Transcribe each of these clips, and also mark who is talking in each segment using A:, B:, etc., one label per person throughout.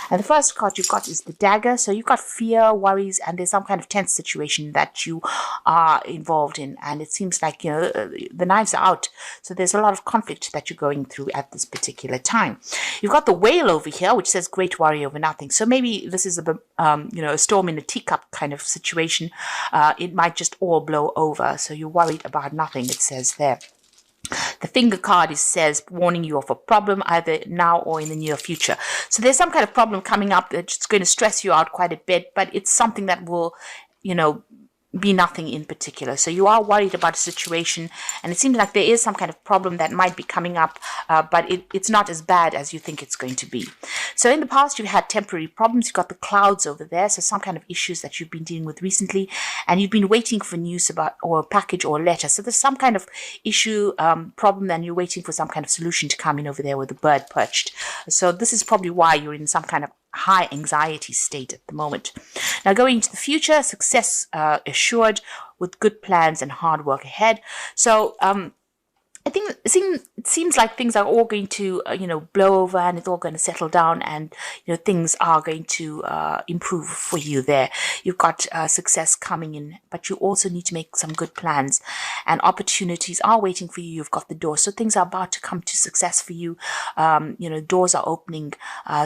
A: And the first card you've got is the dagger. So you've got fear, worries, and there's some kind of tense situation that you are involved in. And it seems like, the knives are out. So there's a lot of conflict that you're going through at this particular time. You've got the whale over here, which says great worry over nothing. So maybe this is a storm in a teacup kind of situation. It might just all blow over. So you're worried about nothing, it says there. The finger card says warning you of a problem either now or in the near future. So there's some kind of problem coming up that's going to stress you out quite a bit, but it's something that will, be nothing in particular. So you are worried about a situation, and it seems like there is some kind of problem that might be coming up, but it's not as bad as you think it's going to be. So in the past, you've had temporary problems. You've got the clouds over there, so some kind of issues that you've been dealing with recently, and you've been waiting for news about or a package or a letter. So there's some kind of issue, problem, and you're waiting for some kind of solution to come in over there with the bird perched. So this is probably why you're in some kind of high anxiety state at the moment. Now going into the future, success assured with good plans and hard work ahead. So I think it seems like things are all going to, blow over, and it's all going to settle down, and, things are going to improve for you there. You've got success coming in, but you also need to make some good plans, and opportunities are waiting for you. You've got the door. So things are about to come to success for you. Doors are opening.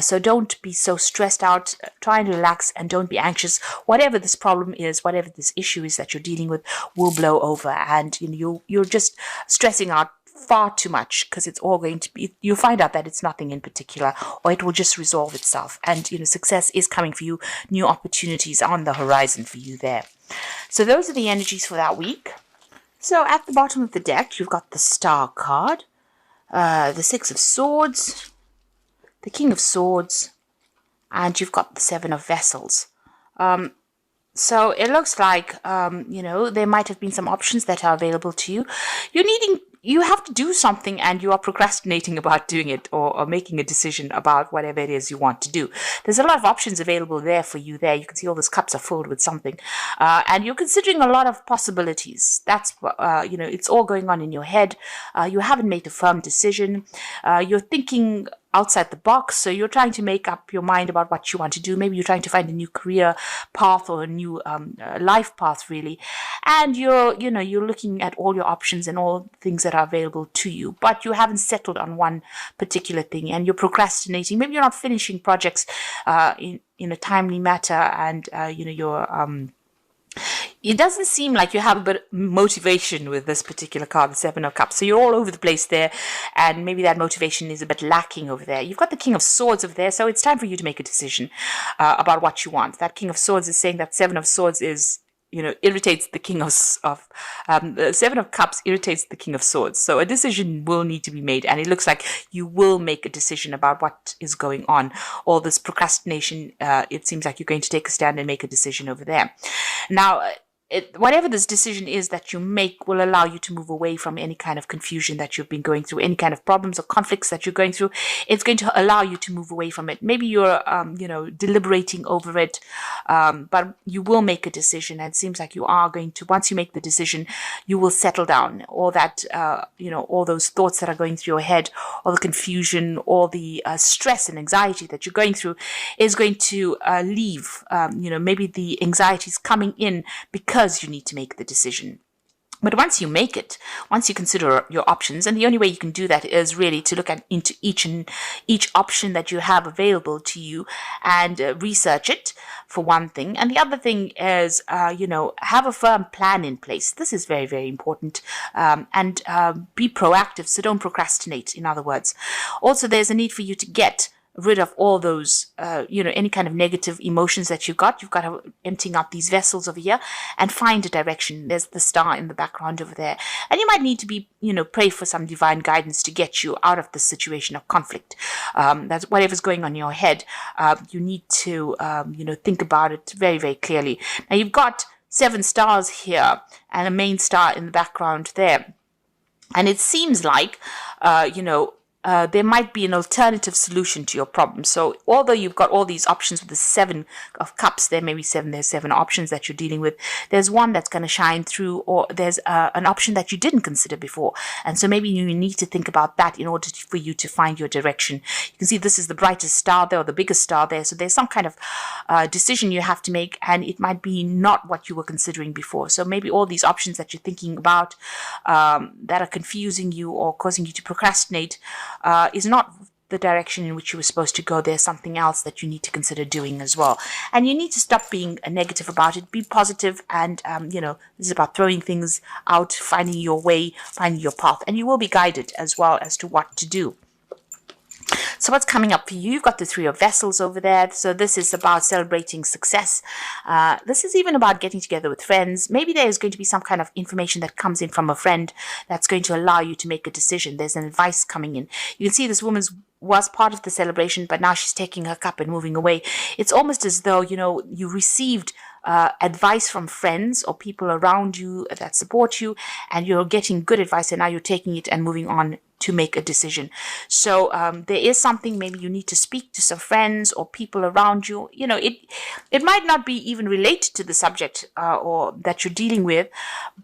A: So don't be so stressed out. Try and relax and don't be anxious. Whatever this problem is, whatever this issue is that you're dealing with will blow over, and, you're just stressing out far too much, because it's all going to be, you'll find out that it's nothing in particular, or it will just resolve itself. And success is coming for you. New opportunities on the horizon for you there. So those are the energies for that week. So at the bottom of the deck, you've got the Star card, the Six of Swords, the King of Swords, and you've got the Seven of Vessels. So it looks like, there might have been some options that are available to you. You have to do something, and you are procrastinating about doing it, or making a decision about whatever it is you want to do. There's a lot of options available there for you there. You can see all those cups are filled with something. And you're considering a lot of possibilities. That's, it's all going on in your head. You haven't made a firm decision. You're thinking outside the box. So you're trying to make up your mind about what you want to do. Maybe you're trying to find a new career path or a new life path, really. And you're looking at all your options and all things that are available to you, but you haven't settled on one particular thing, and you're procrastinating. Maybe you're not finishing projects in a timely matter, and it doesn't seem like you have a bit of motivation with this particular card, the Seven of Cups. So you're all over the place there, and maybe that motivation is a bit lacking over there. You've got the King of Swords over there, so it's time for you to make a decision about what you want. That King of Swords is saying that Seven of Swords is, irritates the King of the Seven of Cups irritates the King of Swords. So a decision will need to be made, and it looks like you will make a decision about what is going on. All this procrastination, it seems like you're going to take a stand and make a decision over there. Now, whatever this decision is that you make will allow you to move away from any kind of confusion that you've been going through, any kind of problems or conflicts that you're going through. It's going to allow you to move away from it. Maybe you're, deliberating over it, but you will make a decision. And it seems like you are going to, once you make the decision, you will settle down. All that, all those thoughts that are going through your head, all the confusion, all the stress and anxiety that you're going through is going to leave. Maybe the anxiety is coming in because you need to make the decision. But once you make it, once you consider your options, and the only way you can do that is really to look into each option that you have available to you and research it, for one thing. And the other thing is, have a firm plan in place. This is very, very important. And be proactive, so don't procrastinate, in other words. Also, there's a need for you to get rid of all those, any kind of negative emotions that you've got. You've got to emptying out these vessels over here and find a direction. There's the star in the background over there. And you might need to be, pray for some divine guidance to get you out of the situation of conflict. That's whatever's going on in your head. You need to, think about it very, very clearly. Now, you've got 7 stars here and a main star in the background there. And it seems like, there might be an alternative solution to your problem. So although you've got all these options with the 7 of Cups, there may be there's 7 options that you're dealing with. There's one that's going to shine through, or there's an option that you didn't consider before. And so maybe you need to think about that in order for you to find your direction. You can see this is the brightest star there, or the biggest star there. So there's some kind of decision you have to make, and it might be not what you were considering before. So maybe all these options that you're thinking about that are confusing you or causing you to procrastinate is not the direction in which you were supposed to go. There's something else that you need to consider doing as well. And you need to stop being negative about it. Be positive, and, this is about throwing things out, finding your way, finding your path. And you will be guided as well as to what to do. So what's coming up for you? You've got the 3 of Vessels over there. So this is about celebrating success. This is even about getting together with friends. Maybe there is going to be some kind of information that comes in from a friend that's going to allow you to make a decision. There's an advice coming in. You can see this woman was part of the celebration, but now she's taking her cup and moving away. It's almost as though, you received advice from friends or people around you that support you, and you're getting good advice, and now you're taking it and moving on to make a decision. So there is something, maybe you need to speak to some friends or people around you. It might not be even related to the subject or that you're dealing with,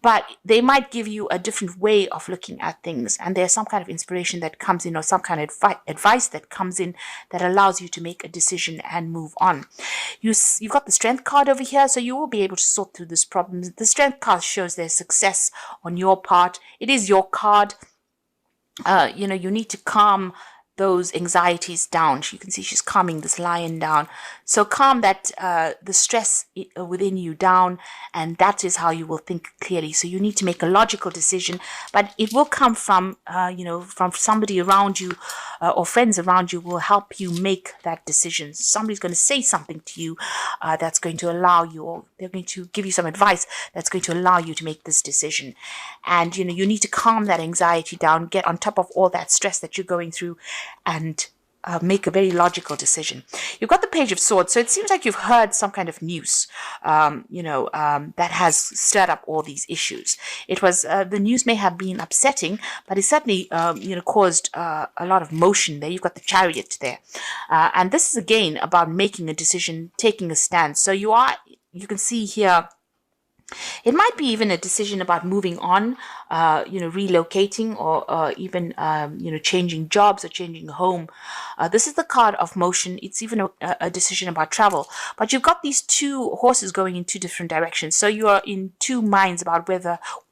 A: but they might give you a different way of looking at things, and there's some kind of inspiration that comes in, or some kind of advice that comes in that allows you to make a decision and move on. You've got the Strength card over here, so you will be able to sort through this problem. The Strength card shows there's success on your part. It is your card. You need to calm those anxieties down. You can see she's calming this lion down. So calm that the stress within you down, and that is how you will think clearly. So you need to make a logical decision, but it will come from from somebody around you, or friends around you will help you make that decision. Somebody's going to say something to you that's going to allow you, or they're going to give you some advice that's going to allow you to make this decision. And you need to calm that anxiety down, get on top of all that stress that you're going through, and make a very logical decision. You've got the Page of Swords, so it seems like you've heard some kind of news, that has stirred up all these issues. It was the news may have been upsetting, but it certainly caused a lot of motion there. You've got the Chariot there, and this is again about making a decision, taking a stance. So you can see here, it might be even a decision about moving on, relocating, or even, changing jobs or changing home. This is the card of motion. It's even a decision about travel. But you've got these 2 horses going in 2 different directions. So you are in 2 minds about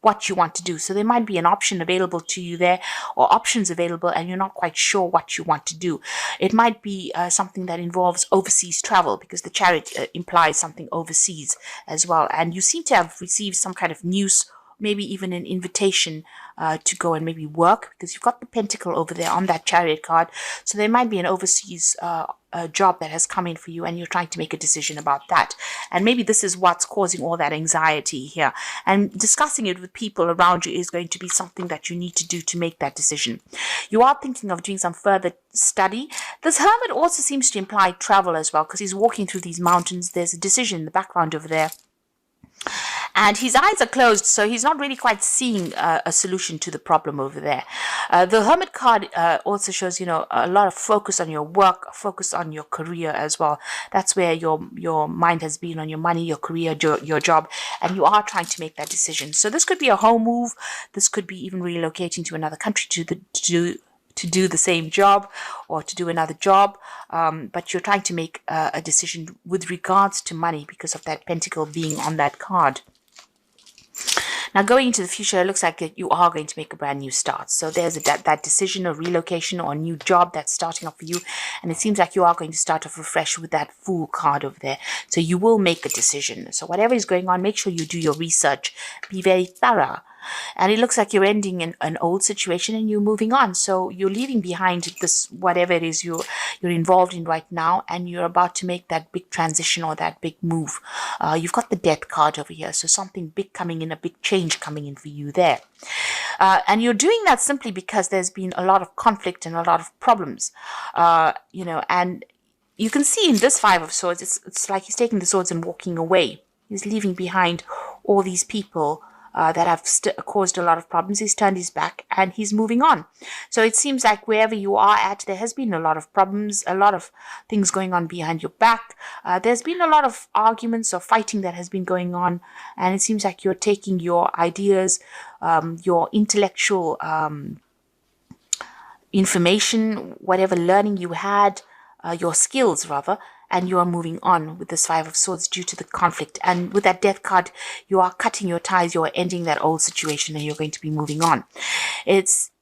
A: what you want to do. So there might be an option available to you there, or options available, and you're not quite sure what you want to do. It might be something that involves overseas travel, because the Chariot implies something overseas as well. And you seem to have received some kind of news, maybe even an invitation to go and maybe work, because you've got the Pentacle over there on that Chariot card. So there might be an overseas job that has come in for you, and you're trying to make a decision about that. And maybe this is what's causing all that anxiety here. And discussing it with people around you is going to be something that you need to do to make that decision. You are thinking of doing some further study. This Hermit also seems to imply travel as well, because he's walking through these mountains. There's a decision in the background over there, and his eyes are closed, so he's not really quite seeing a solution to the problem over there. The Hermit card also shows, a lot of focus on your work, focus on your career as well. That's where your mind has been, on your money, your career, your job, and you are trying to make that decision. So this could be a home move. This could be even relocating to another country to do the same job, or to do another job, but you're trying to make a decision with regards to money, because of that Pentacle being on that card. Now, going into the future, it looks like you are going to make a brand new start. So there's that decision of relocation or a new job that's starting off for you. And it seems like you are going to start off afresh with that Fool card over there. So you will make a decision. So whatever is going on, make sure you do your research. Be very thorough. And it looks like you're ending an old situation and you're moving on. So you're leaving behind this, whatever it is you're involved in right now, and you're about to make that big transition or that big move. You've got the Death card over here. So something big coming in, a big change coming in for you there. And you're doing that simply because there's been a lot of conflict and a lot of problems, and you can see in this 5 of Swords, it's like he's taking the swords and walking away. He's leaving behind all these people that have caused a lot of problems. He's turned his back and he's moving on. So it seems like wherever you are at, there has been a lot of problems, a lot of things going on behind your back. There's been a lot of arguments or fighting that has been going on, and it seems like you're taking your ideas, your intellectual information, whatever learning you had, your skills rather, and you are moving on with this Five of Swords due to the conflict. And with that Death card, you are cutting your ties, you are ending that old situation, and you're going to be moving on.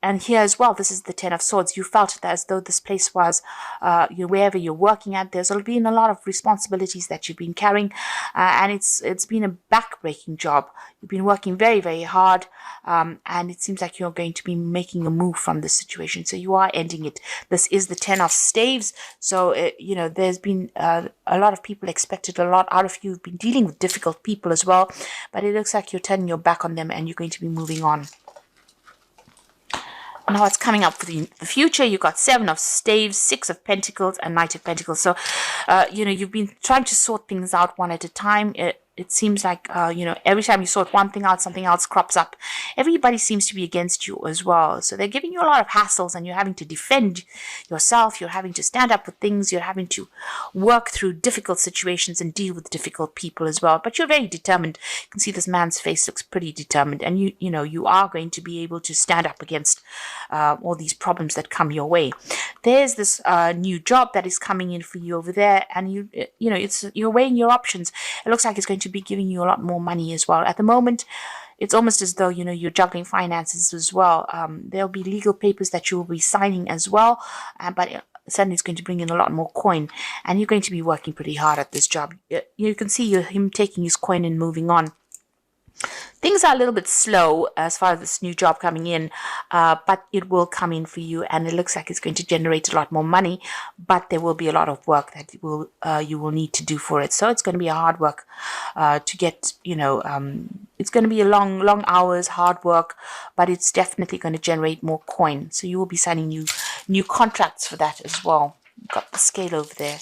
A: And here as well, this is the Ten of Swords. You felt that as though this place was, wherever you're working at, there's been a lot of responsibilities that you've been carrying, and it's been a back-breaking job. You've been working very, very hard, and it seems like you're going to be making a move from this situation. So you are ending it. This is the Ten of Staves. So, there's been a lot of people expected a lot out of you. You've been dealing with difficult people as well, but it looks like you're turning your back on them and you're going to be moving on. Now what's coming up for the future, you've got Seven of Staves, Six of Pentacles, and Knight of Pentacles. So, you've been trying to sort things out one at a time. It seems like, every time you sort one thing out, something else crops up. Everybody seems to be against you as well. So they're giving you a lot of hassles, and you're having to defend yourself. You're having to stand up for things. You're having to work through difficult situations and deal with difficult people as well. But you're very determined. You can see this man's face looks pretty determined. And you are going to be able to stand up against all these problems that come your way. There's this new job that is coming in for you over there. And you're weighing your options. It looks like it's going to be giving you a lot more money as well. At the moment, it's almost as though, you're juggling finances as well. There'll be legal papers that you will be signing as well, but suddenly it's going to bring in a lot more coin, and you're going to be working pretty hard at this job. You can see him taking his coin and moving on. Things are a little bit slow as far as this new job coming in, but it will come in for you, and it looks like it's going to generate a lot more money, but there will be a lot of work that you will need to do for it. So it's going to be a hard work to get, it's going to be a long hours, hard work, but it's definitely going to generate more coin. So you will be signing new contracts for that as well. You've got the scale over there.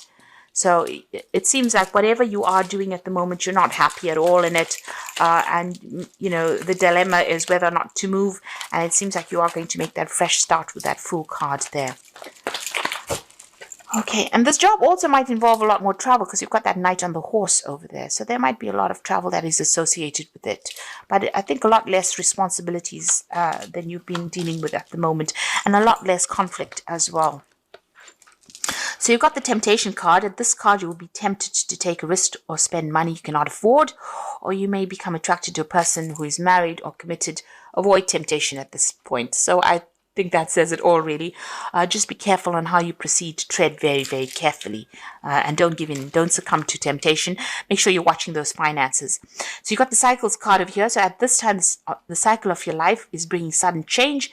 A: So it seems like whatever you are doing at the moment, you're not happy at all in it. And the dilemma is whether or not to move. And it seems like you are going to make that fresh start with that Fool card there. Okay, and this job also might involve a lot more travel because you've got that Knight on the horse over there. So there might be a lot of travel that is associated with it. But I think a lot less responsibilities than you've been dealing with at the moment. And a lot less conflict as well. So you've got the Temptation card. At this card, you will be tempted to take a risk or spend money you cannot afford, or you may become attracted to a person who is married or committed. Avoid temptation at this point. So I think that says it all, really. Just be careful on how you proceed. Tread very, very carefully, and don't give in. Don't succumb to temptation. Make sure you're watching those finances. So you've got the Cycles card over here. So at this time, the cycle of your life is bringing sudden change.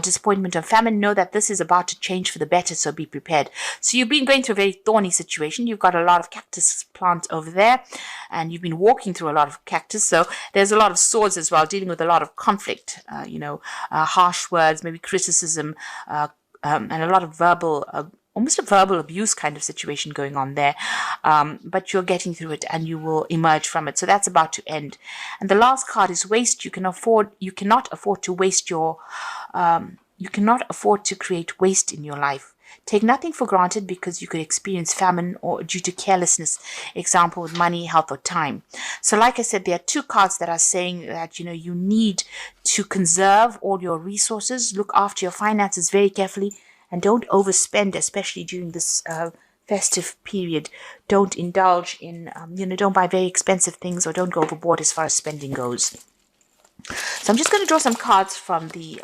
A: Disappointment and famine. Know that this is about to change for the better, so be prepared. So you've been going through a very thorny situation. You've got a lot of cactus plant over there, and you've been walking through a lot of cactus. So there's a lot of swords as well, dealing with a lot of conflict, harsh words, maybe criticism, and a lot of verbal almost a verbal abuse kind of situation going on there. But you're getting through it and you will emerge from it. So that's about to end. And the last card is waste. You cannot afford to waste your, you cannot afford to create waste in your life. Take nothing for granted because you could experience famine or due to carelessness, example with money, health, or time. So like I said, there are two cards that are saying that, you need to conserve all your resources, look after your finances very carefully, and don't overspend, especially during this festive period. Don't indulge in, don't buy very expensive things or don't go overboard as far as spending goes. So I'm just going to draw some cards from the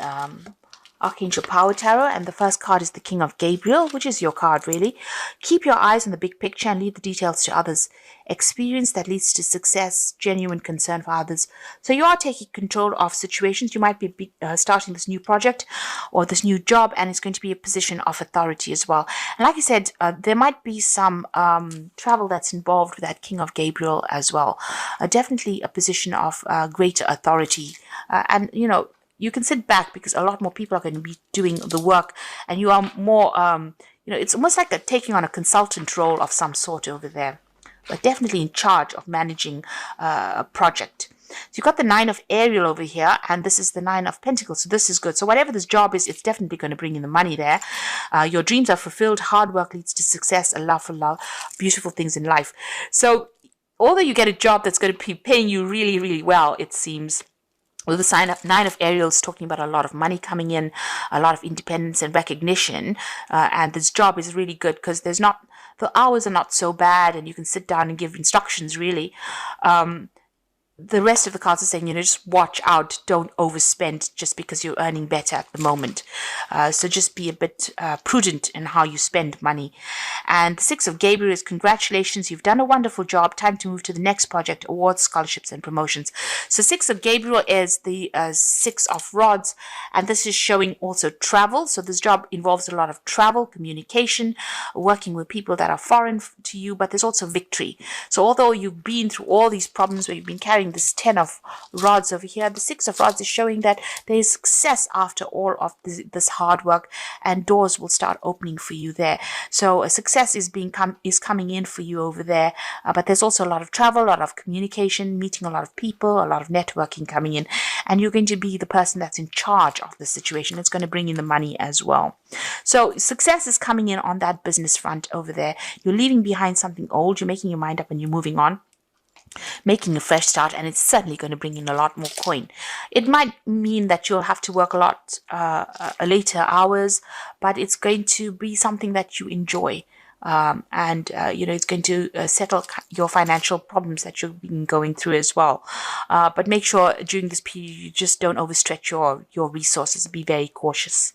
A: Archangel Power Tarot, and the first card is the King of Gabriel, which is your card really. Keep your eyes on the big picture and leave the details to others. Experience that leads to success, genuine concern for others. So you are taking control of situations. You might be starting this new project or this new job, and it's going to be a position of authority as well. And like I said, there might be some travel that's involved with that King of Gabriel as well. Definitely a position of greater authority, and you can sit back because a lot more people are going to be doing the work, and you are more, it's almost like taking on a consultant role of some sort over there, but definitely in charge of managing a project. So you've got the 9 of Ariel over here, and this is the 9 of Pentacles. So this is good. So whatever this job is, it's definitely going to bring in the money there. Your dreams are fulfilled. Hard work leads to success. A love for love. Beautiful things in life. So although you get a job that's going to be paying you really, really well, it seems, well, the 9 of Ariel is talking about a lot of money coming in, a lot of independence and recognition. And this job is really good because the hours are not so bad, and you can sit down and give instructions, really. The rest of the cards are saying, just watch out. Don't overspend just because you're earning better at the moment. So just be a bit prudent in how you spend money. And the 6 of Gabriel is congratulations. You've done a wonderful job. Time to move to the next project, awards, scholarships, and promotions. So 6 of Gabriel is the 6 of Rods. And this is showing also travel. So this job involves a lot of travel, communication, working with people that are foreign to you. But there's also victory. So although you've been through all these problems where you've been carrying this 10 of Rods over here, the 6 of Rods is showing that there is success after all of this hard work, and doors will start opening for you there. So a success is coming in for you over there, but there's also a lot of travel, a lot of communication, meeting a lot of people, a lot of networking coming in, and you're going to be the person that's in charge of the situation. It's going to bring in the money as well. So success is coming in on that business front over there. You're leaving behind something old, you're making your mind up, and you're moving on, making a fresh start, and it's certainly going to bring in a lot more coin. It might mean that you'll have to work a lot later hours, but it's going to be something that you enjoy. It's going to settle your financial problems that you've been going through as well. But make sure during this period you just don't overstretch your resources. Be very cautious.